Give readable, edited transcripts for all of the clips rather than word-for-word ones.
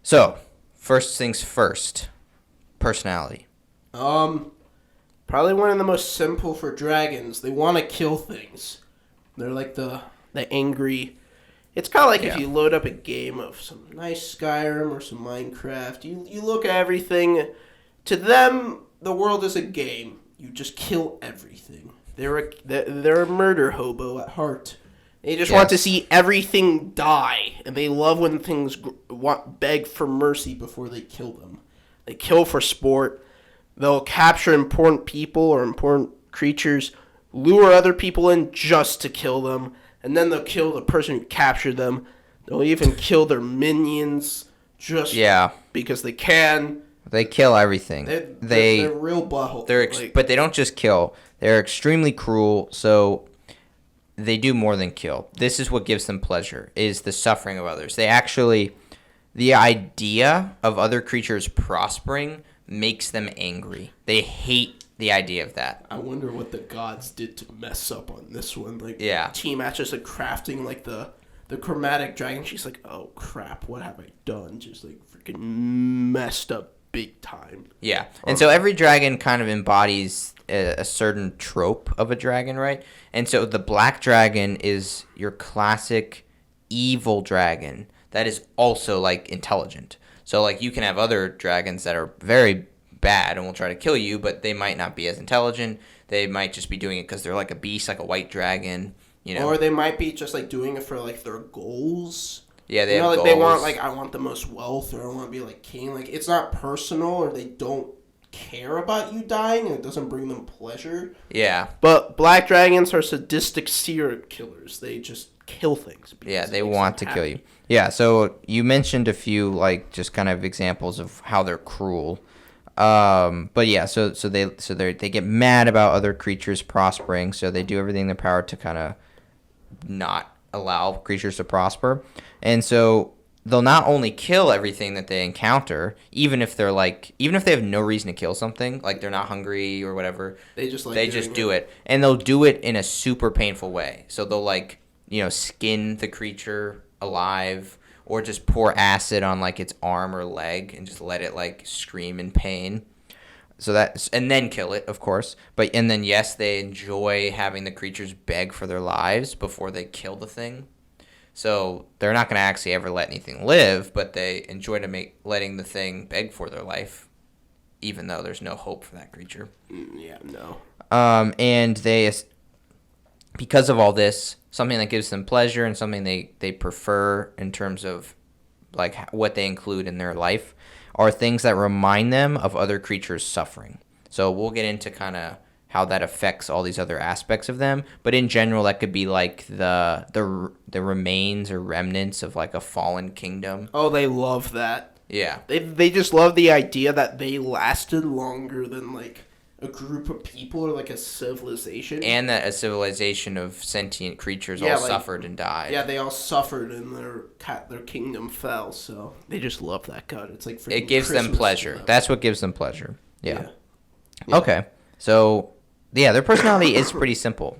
So, first things first, personality. Probably one of the most simple for dragons. They want to kill things. They're like the angry. It's kind of like if Yeah. you load up a game of some nice Skyrim or some Minecraft. You look at everything. To them, the world is a game. You just kill everything. They're a murder hobo at heart. They just want to Yes. see everything die, and they love when things beg for mercy before they kill them. They kill for sport. They'll capture important people or important creatures, lure other people in just to kill them, and then they'll kill the person who captured them. They'll even kill their minions just Yeah. because they can. They kill everything. They're real butthole. But they don't just kill. They're extremely cruel. So they do more than kill. This is what gives them pleasure: is the suffering of others. The idea of other creatures prospering makes them angry. They hate the idea of that. I wonder what the gods did to mess up on this one. Like, Yeah. Tiamat's just like crafting like the chromatic dragon. She's like, oh crap, what have I done? Just like freaking messed up big time. Yeah. And so every dragon kind of embodies a certain trope of a dragon, right? And so the black dragon is your classic evil dragon that is also like intelligent. So like you can have other dragons that are very bad and will try to kill you, but they might not be as intelligent. They might just be doing it because they're like a beast, like a white dragon, you know. Or they might be just like doing it for like their goals. Yeah, they You know, have like goals. they want like I want the most wealth or I want to be like king. Like it's not personal or they don't care about you dying and it doesn't bring them pleasure. Yeah. But black dragons are sadistic serial killers. They just kill things. Yeah, because they it makes want them to kill you. happy. Yeah, so you mentioned a few like just kind of examples of how they're cruel. But yeah, so they get mad about other creatures prospering, so they do everything in their power to kind of not allow creatures to prosper. And so they'll not only kill everything that they encounter, even if they have no reason to kill something, like they're not hungry or whatever. They just like They just do it. And they'll do it in a super painful way. So they'll like, skin the creature alive or just pour acid on like its arm or leg and just let it like scream in pain. And then kill it, of course. And then yes, they enjoy having the creatures beg for their lives before they kill the thing. So they're not going to actually ever let anything live, but they enjoy letting the thing beg for their life, even though there's no hope for that creature. Yeah, no. And because of all this, something that gives them pleasure and something they prefer in terms of like what they include in their life are things that remind them of other creatures' suffering. So we'll get into kind of how that affects all these other aspects of them. But in general, that could be like the remains or remnants of like a fallen kingdom. Oh, they love that. Yeah. They just love the idea that they lasted longer than like a group of people or like a civilization. And that a civilization of sentient creatures Yeah, all like- suffered and died. Yeah, they all suffered and their kingdom fell. So they just love that god. It's like freaking It gives them Christmas pleasure. to them. That's what gives them pleasure. Yeah. Yeah. Okay. So, yeah, their personality is pretty simple.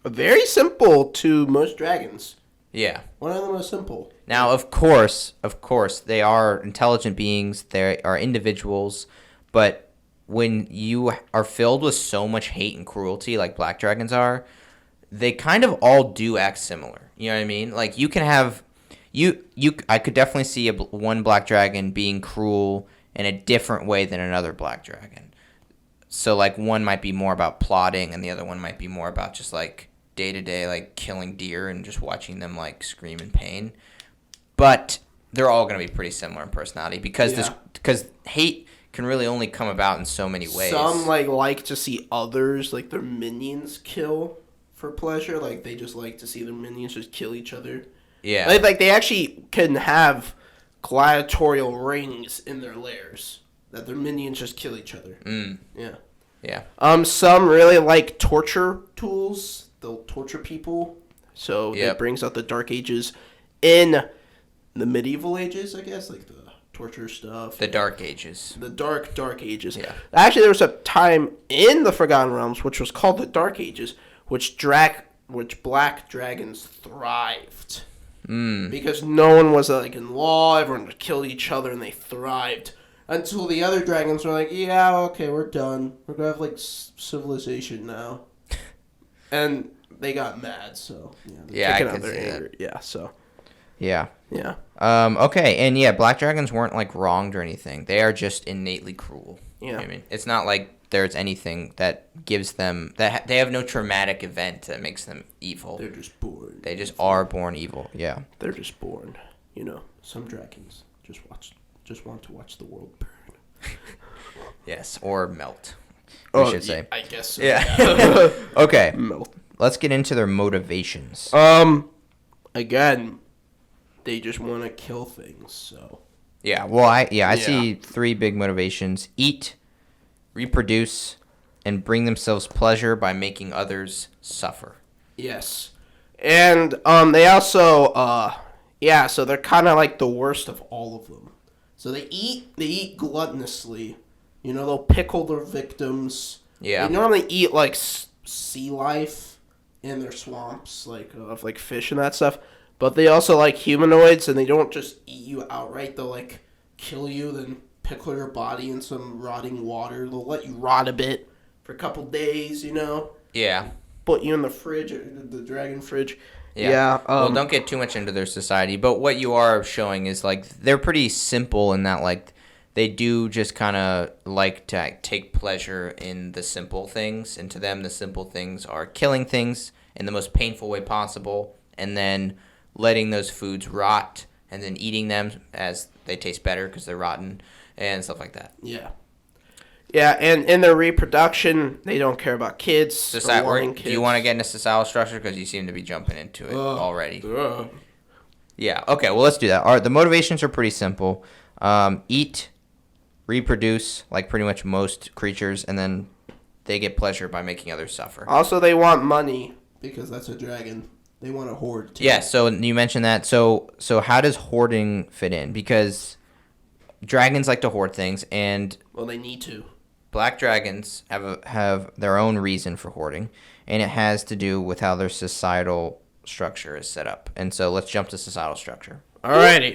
Very simple to most dragons. Yeah. One of the most simple. Now, of course, they are intelligent beings. They are individuals. But when you are filled with so much hate and cruelty like black dragons are, they kind of all do act similar. You know what I mean? Like, you can have... I could definitely see one black dragon being cruel in a different way than another black dragon. So, like, one might be more about plotting, and the other one might be more about just, like, day-to-day, like, killing deer and just watching them, like, scream in pain. But they're all going to be pretty similar in personality because hate can really only come about in so many ways. Some like to see others, like their minions, kill for pleasure. Like, they just like to see their minions just kill each other. Yeah. Like they actually can have gladiatorial rings in their lairs that their minions just kill each other. Yeah. Yeah. Some really like torture tools. They'll torture people. So it brings out the Dark Ages. In the medieval ages, I guess, like the torture stuff. The Dark Ages. The Dark Ages. Yeah. Actually, there was a time in the Forgotten Realms, which was called the Dark Ages, which black dragons thrived. because no one was like in law. Everyone killed each other and they thrived until the other dragons were like, yeah, okay, we're done. We're gonna have like civilization now, and they got mad. So Yeah, I can see that. Yeah, so Yeah. yeah. Okay, and yeah, black dragons weren't like wronged or anything. They are just innately cruel. Yeah. You know what I mean, it's not like there's anything that gives them they have no traumatic event that makes them evil. They're just born. They just are born evil. Yeah. They're just born. You know, some dragons just want to watch the world burn. Yes, or melt. We should say. I guess so. Yeah. Okay. Melt. Let's get into their motivations. Again, they just want to kill things. So. Yeah. Well, I see 3 big motivations: eat, reproduce, and bring themselves pleasure by making others suffer. Yes. And they also so they're kind of like the worst of all of them. So they eat gluttonously. You know, they'll pickle their victims. Yeah. They normally eat like sea life in their swamps, like of like fish and that stuff. But they also like humanoids, and they don't just eat you outright. They'll like kill you, then pickle your body in some rotting water. They'll let you rot a bit for a couple days, you know. Yeah. Put you in the fridge, the dragon fridge. Yeah. Well, don't get too much into their society, but what you are showing is like they're pretty simple in that like they do just kind of like to take pleasure in the simple things, and to them the simple things are killing things in the most painful way possible, and then letting those foods rot, and then eating them as they taste better because they're rotten and stuff like that. Yeah. Yeah, and in their reproduction, they don't care about kids. Do you want to get into societal structure? Because you seem to be jumping into it already. Yeah, okay, well, let's do that. All right, the motivations are pretty simple. Eat, reproduce, like pretty much most creatures, and then they get pleasure by making others suffer. Also, they want money, because that's a dragon. They want to hoard, too. Yeah, so you mentioned that. So how does hoarding fit in? Because dragons like to hoard things, and... Well, they need to. Black dragons have their own reason for hoarding, and it has to do with how their societal structure is set up. And so let's jump to societal structure. Alrighty.